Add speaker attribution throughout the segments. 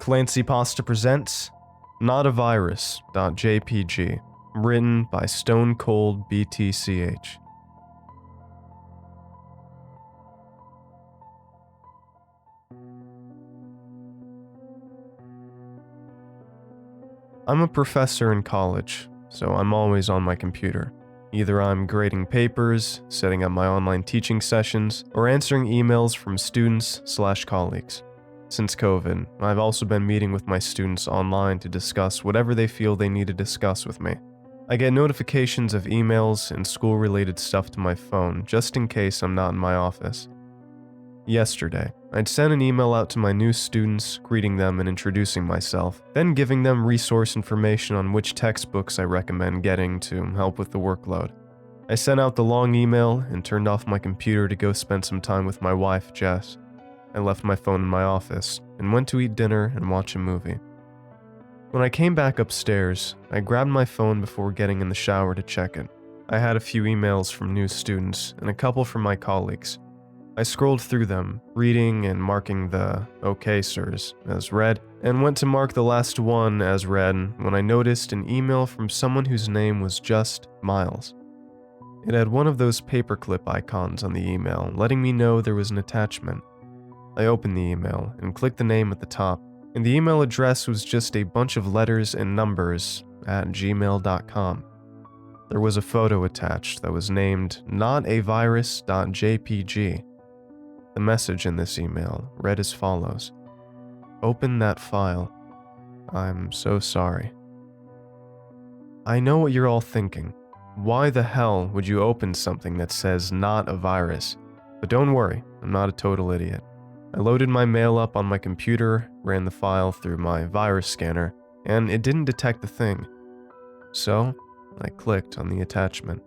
Speaker 1: ClancyPasta presents NotAVirus.jpg, written by stonecold-btch. I'm a professor in college, so I'm always on my computer. Either I'm grading papers, setting up my online teaching sessions, or answering emails from students/colleagues. Since COVID, I've also been meeting with my students online to discuss whatever they feel they need to discuss with me. I get notifications of emails and school-related stuff to my phone just in case I'm not in my office. Yesterday, I'd sent an email out to my new students, greeting them and introducing myself, then giving them resource information on which textbooks I recommend getting to help with the workload. I sent out the long email and turned off my computer to go spend some time with my wife, Jess. I left my phone in my office and went to eat dinner and watch a movie. When I came back upstairs, I grabbed my phone before getting in the shower to check it. I had a few emails from new students and a couple from my colleagues. I scrolled through them, reading and marking the "okay, sirs" as read, and went to mark the last one as read when I noticed an email from someone whose name was just Miles. It had one of those paperclip icons on the email, letting me know there was an attachment. I opened the email and clicked the name at the top, and the email address was just a bunch of letters and numbers at gmail.com. There was a photo attached that was named NotAVirus.jpg. The message in this email read as follows: "Open that file. I'm so sorry." I know what you're all thinking. Why the hell would you open something that says "not a virus"? But don't worry, I'm not a total idiot. I loaded my mail up on my computer, ran the file through my virus scanner, and it didn't detect a thing. So, I clicked on the attachment.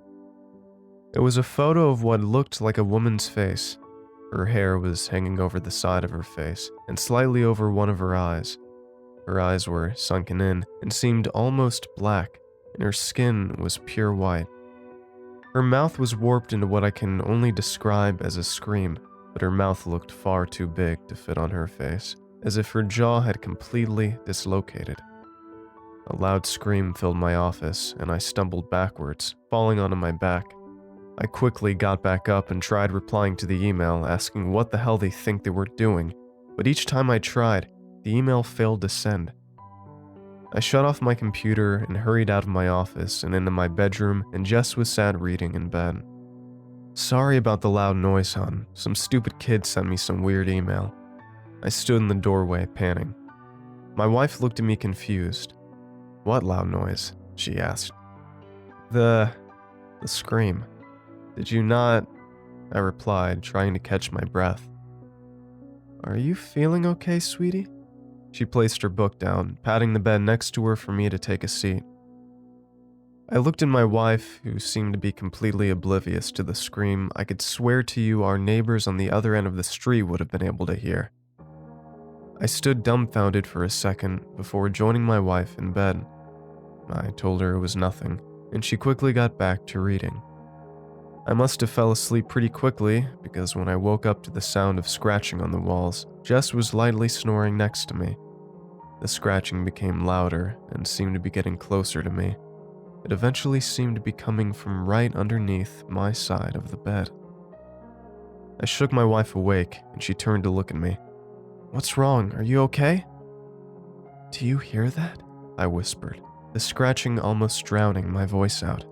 Speaker 1: It was a photo of what looked like a woman's face. Her hair was hanging over the side of her face and slightly over one of her eyes. Her eyes were sunken in and seemed almost black, and her skin was pure white. Her mouth was warped into what I can only describe as a scream, but her mouth looked far too big to fit on her face, as if her jaw had completely dislocated. A loud scream filled my office, and I stumbled backwards, falling onto my back. I quickly got back up and tried replying to the email, asking what the hell they think they were doing, but each time I tried, the email failed to send. I shut off my computer and hurried out of my office and into my bedroom, and Jess was sat reading in bed. "Sorry about the loud noise, hon. Some stupid kid sent me some weird email." I stood in the doorway, panting. My wife looked at me confused. "What loud noise?" she asked. The scream. "Did you not?" I replied, trying to catch my breath. "Are you feeling okay, sweetie?" She placed her book down, patting the bed next to her for me to take a seat. I looked at my wife, who seemed to be completely oblivious to the scream I could swear to you our neighbors on the other end of the street would have been able to hear. I stood dumbfounded for a second before joining my wife in bed. I told her it was nothing, and she quickly got back to reading. I must have fell asleep pretty quickly, because when I woke up to the sound of scratching on the walls, Jess was lightly snoring next to me. The scratching became louder and seemed to be getting closer to me. It eventually seemed to be coming from right underneath my side of the bed. I shook my wife awake, and she turned to look at me. "What's wrong? Are you okay?" "Do you hear that?" I whispered, the scratching almost drowning my voice out.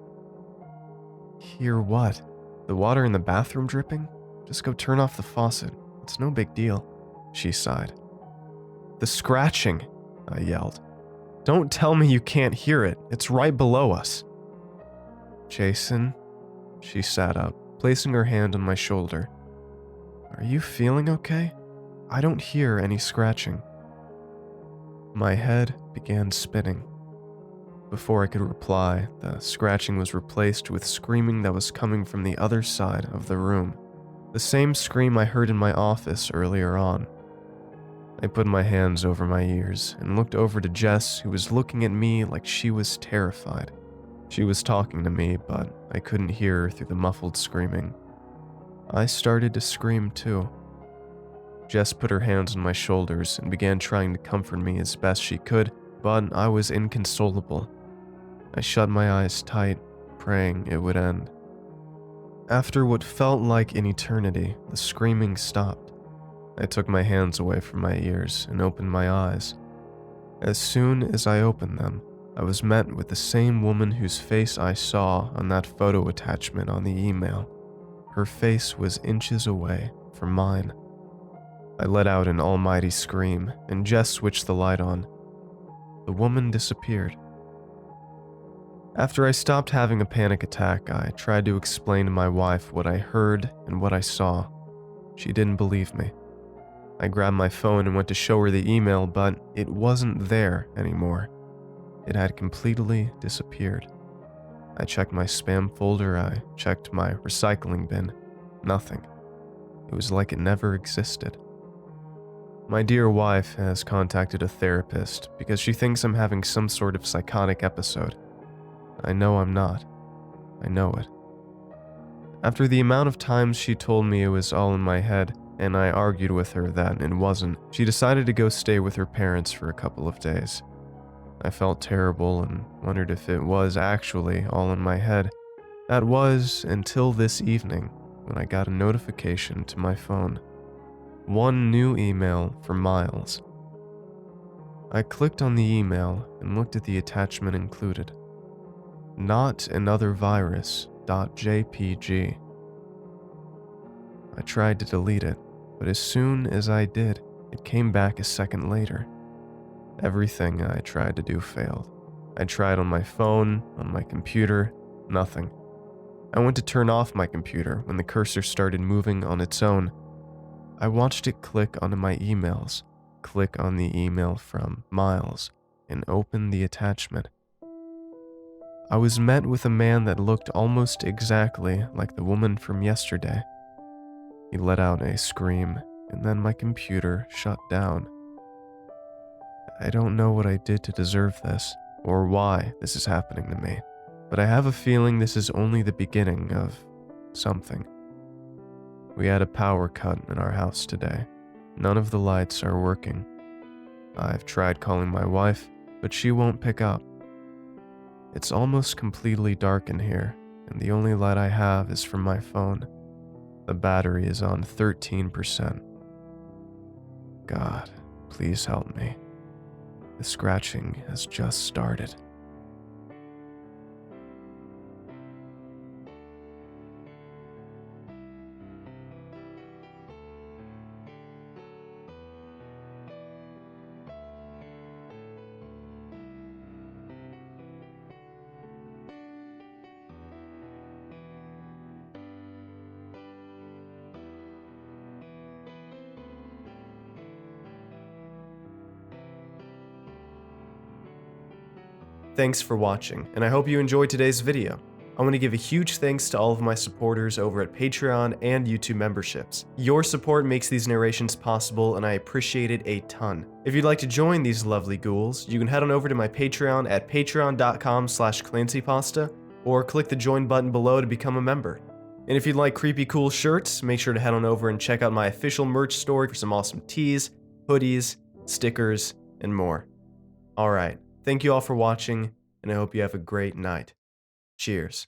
Speaker 1: "Hear what? The water in the bathroom dripping? Just go turn off the faucet. It's no big deal," she sighed. "The scratching," I yelled. "Don't tell me you can't hear it. It's right below us." "Jason," she sat up, placing her hand on my shoulder. "Are you feeling okay? I don't hear any scratching." My head began spinning. Before I could reply, the scratching was replaced with screaming that was coming from the other side of the room. The same scream I heard in my office earlier on. I put my hands over my ears and looked over to Jess, who was looking at me like she was terrified. She was talking to me, but I couldn't hear her through the muffled screaming. I started to scream too. Jess put her hands on my shoulders and began trying to comfort me as best she could, but I was inconsolable. I shut my eyes tight, praying it would end. After what felt like an eternity, the screaming stopped. I took my hands away from my ears and opened my eyes. As soon as I opened them, I was met with the same woman whose face I saw on that photo attachment on the email. Her face was inches away from mine. I let out an almighty scream, and Jess switched the light on. The woman disappeared. After I stopped having a panic attack, I tried to explain to my wife what I heard and what I saw. She didn't believe me. I grabbed my phone and went to show her the email, but it wasn't there anymore. It had completely disappeared. I checked my spam folder, I checked my recycling bin. Nothing. It was like it never existed. My dear wife has contacted a therapist because she thinks I'm having some sort of psychotic episode. I know I'm not. I know it. After the amount of times she told me it was all in my head, and I argued with her that it wasn't, she decided to go stay with her parents for a couple of days. I felt terrible and wondered if it was actually all in my head. That was until this evening when I got a notification to my phone. One new email from Miles. I clicked on the email and looked at the attachment included. NotAVirus.jpg. I tried to delete it, but as soon as I did, it came back a second later. Everything I tried to do failed. I tried on my phone, on my computer, nothing. I went to turn off my computer when the cursor started moving on its own. I watched it click onto my emails, click on the email from Miles, and open the attachment. I was met with a man that looked almost exactly like the woman from yesterday. He let out a scream, and then my computer shut down. I don't know what I did to deserve this, or why this is happening to me, but I have a feeling this is only the beginning of something. We had a power cut in our house today. None of the lights are working. I've tried calling my wife, but she won't pick up. It's almost completely dark in here, and the only light I have is from my phone. The battery is on 13%. God, please help me. The scratching has just started.
Speaker 2: Thanks for watching, and I hope you enjoyed today's video. I want to give a huge thanks to all of my supporters over at Patreon and YouTube memberships. Your support makes these narrations possible, and I appreciate it a ton. If you'd like to join these lovely ghouls, you can head on over to my Patreon at patreon.com/ClancyPasta, or click the join button below to become a member. And if you'd like creepy cool shirts, make sure to head on over and check out my official merch store for some awesome tees, hoodies, stickers, and more. Alright. Thank you all for watching, and I hope you have a great night. Cheers.